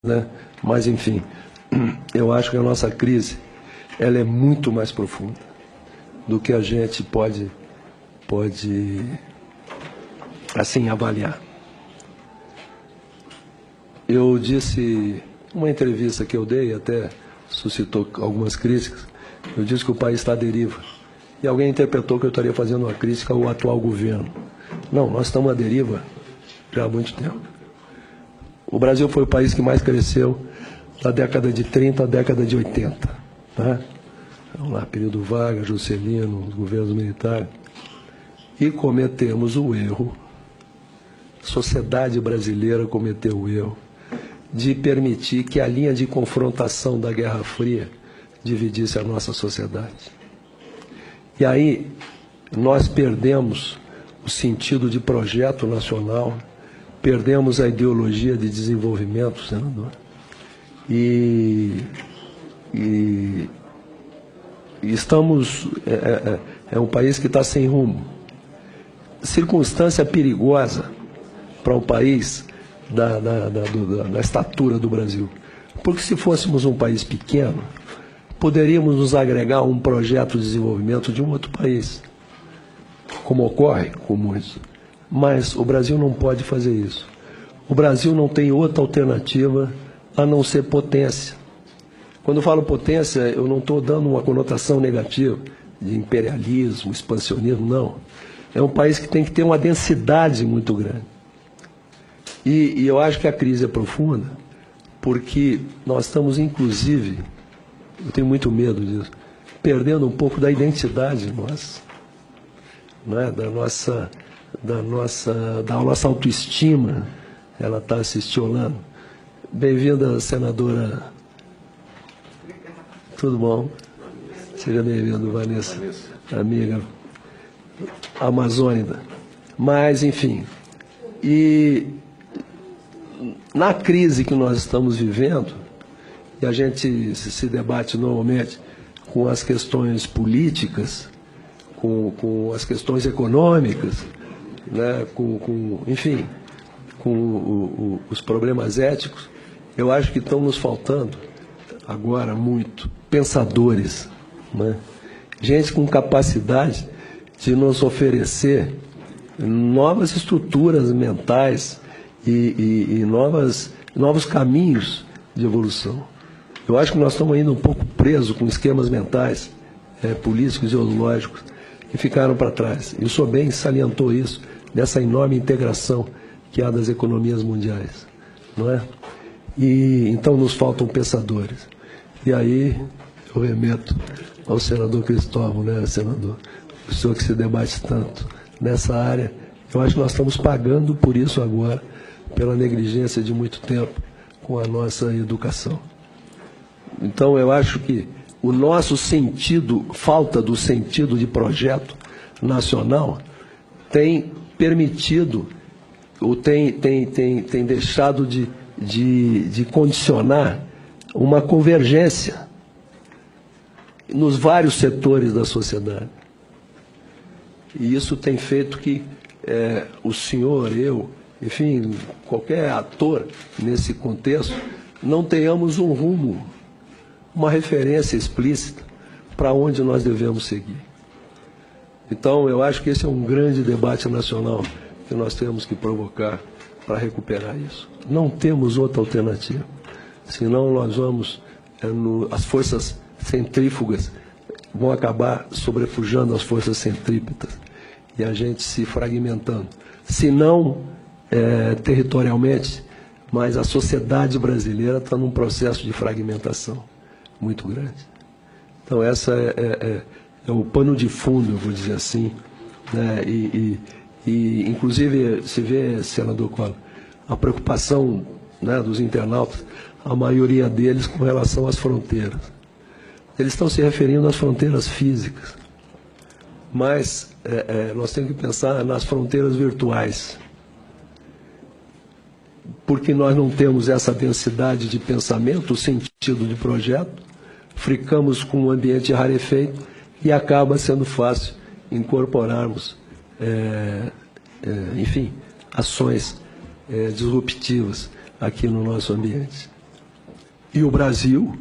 né? Mas, enfim, eu acho que a nossa crise ela é muito mais profunda do que a gente pode assim, avaliar. Eu disse, uma entrevista que eu dei, até suscitou algumas críticas, eu disse que o país está à deriva. E alguém interpretou que eu estaria fazendo uma crítica ao atual governo. Não, nós estamos à deriva já há muito tempo. O Brasil foi o país que mais cresceu da década de 30 à década de 80. Né? Vamos lá, período Vargas, Juscelino, os governos militares. E cometemos o erro, a sociedade brasileira cometeu o erro, de permitir que a linha de confrontação da Guerra Fria dividisse a nossa sociedade. E aí nós perdemos o sentido de projeto nacional, perdemos a ideologia de desenvolvimento, senador, e estamos... É um país que está sem rumo. Circunstância perigosa para um país da estatura do Brasil. Porque se fôssemos um país pequeno, poderíamos nos agregar a um projeto de desenvolvimento de um outro país, como ocorre com muitos. Mas o Brasil não pode fazer isso. O Brasil não tem outra alternativa a não ser potência. Quando eu falo potência, eu não estou dando uma conotação negativa de imperialismo, expansionismo, não. É um país que tem que ter uma densidade muito grande. E eu acho que a crise é profunda, porque nós estamos, inclusive, eu tenho muito medo disso, perdendo um pouco da identidade nossa, né? da nossa autoestima, ela está se estiolando. Bem-vinda, senadora. Tudo bom? Seja bem-vindo, Vanessa, amiga amazônica. Mas, enfim, e na crise que nós estamos vivendo, e a gente se debate normalmente com as questões políticas, com as questões econômicas, né, enfim, com os problemas éticos, eu acho que estão nos faltando agora muito pensadores, né? Gente com capacidade de nos oferecer novas estruturas mentais e novos caminhos de evolução. Eu acho que nós estamos ainda um pouco presos com esquemas mentais, políticos e ideológicos, que ficaram para trás. E o Sobem salientou isso, dessa enorme integração que há das economias mundiais, não é? E então nos faltam pensadores. E aí eu remeto ao senador Cristóvão, né, senador? O senhor que se debate tanto nessa área, eu acho que nós estamos pagando por isso agora, pela negligência de muito tempo com a nossa educação. Então, eu acho que o nosso sentido, falta do sentido de projeto nacional, tem permitido, ou tem deixado de condicionar uma convergência nos vários setores da sociedade. E isso tem feito que o senhor, eu, enfim, qualquer ator nesse contexto, não tenhamos um rumo, uma referência explícita para onde nós devemos seguir. Então, eu acho que esse é um grande debate nacional que nós temos que provocar para recuperar isso. Não temos outra alternativa, senão nós vamos, as forças centrífugas vão acabar sobrepujando as forças centrípetas e a gente se fragmentando. Se não territorialmente, mas a sociedade brasileira está num processo de fragmentação muito grande. Então, essa é o pano de fundo, eu vou dizer assim, né? E inclusive, se vê, senador Collor, a preocupação, né, dos internautas, a maioria deles com relação às fronteiras. Eles estão se referindo às fronteiras físicas, mas nós temos que pensar nas fronteiras virtuais, porque nós não temos essa densidade de pensamento, o sentido de projeto, ficamos com um ambiente rarefeito e acaba sendo fácil incorporarmos, enfim, ações disruptivas aqui no nosso ambiente. E o Brasil,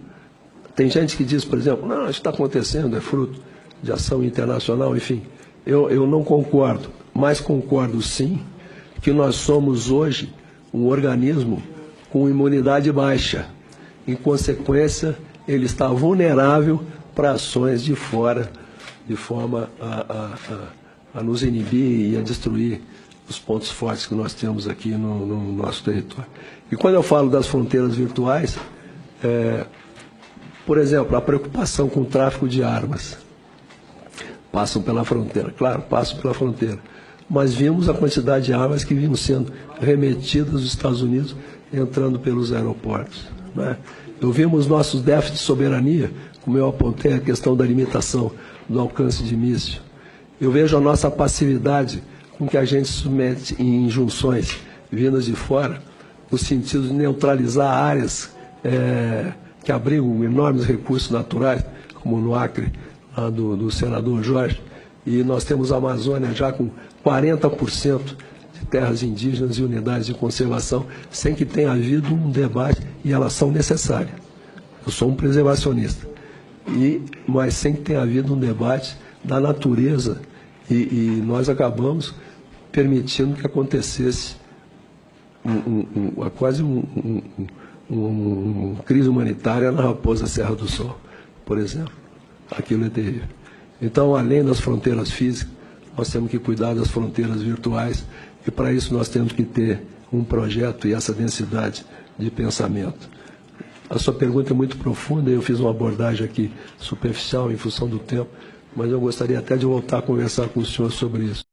tem gente que diz, por exemplo, não, isso está acontecendo, é fruto de ação internacional, enfim. Eu não concordo, mas concordo sim que nós somos hoje um organismo com imunidade baixa. Em consequência, ele está vulnerável para ações de fora, de forma a nos inibir e a destruir os pontos fortes que nós temos aqui no nosso território. E quando eu falo das fronteiras virtuais, por exemplo, a preocupação com o tráfico de armas. Passam pela fronteira, claro, passam pela fronteira. Mas vimos a quantidade de armas que vinham sendo remetidas dos Estados Unidos, entrando pelos aeroportos, né? Eu vimos nossos déficits de soberania, como eu apontei, a questão da limitação do alcance de míssil. Eu vejo a nossa passividade com que a gente se submete em injunções vindas de fora, no sentido de neutralizar áreas que abrigam enormes recursos naturais, como no Acre, lá do senador Jorge, e nós temos a Amazônia já com 40% de terras indígenas e unidades de conservação, sem que tenha havido um debate, e elas são necessárias. Eu sou um preservacionista, mas sem que tenha havido um debate da natureza, e nós acabamos permitindo que acontecesse quase uma crise humanitária na Raposa Serra do Sol, por exemplo. Aquilo é terrível. Então, além das fronteiras físicas, nós temos que cuidar das fronteiras virtuais, e para isso nós temos que ter um projeto e essa densidade de pensamento. A sua pergunta é muito profunda, eu fiz uma abordagem aqui superficial em função do tempo, mas eu gostaria até de voltar a conversar com o senhor sobre isso.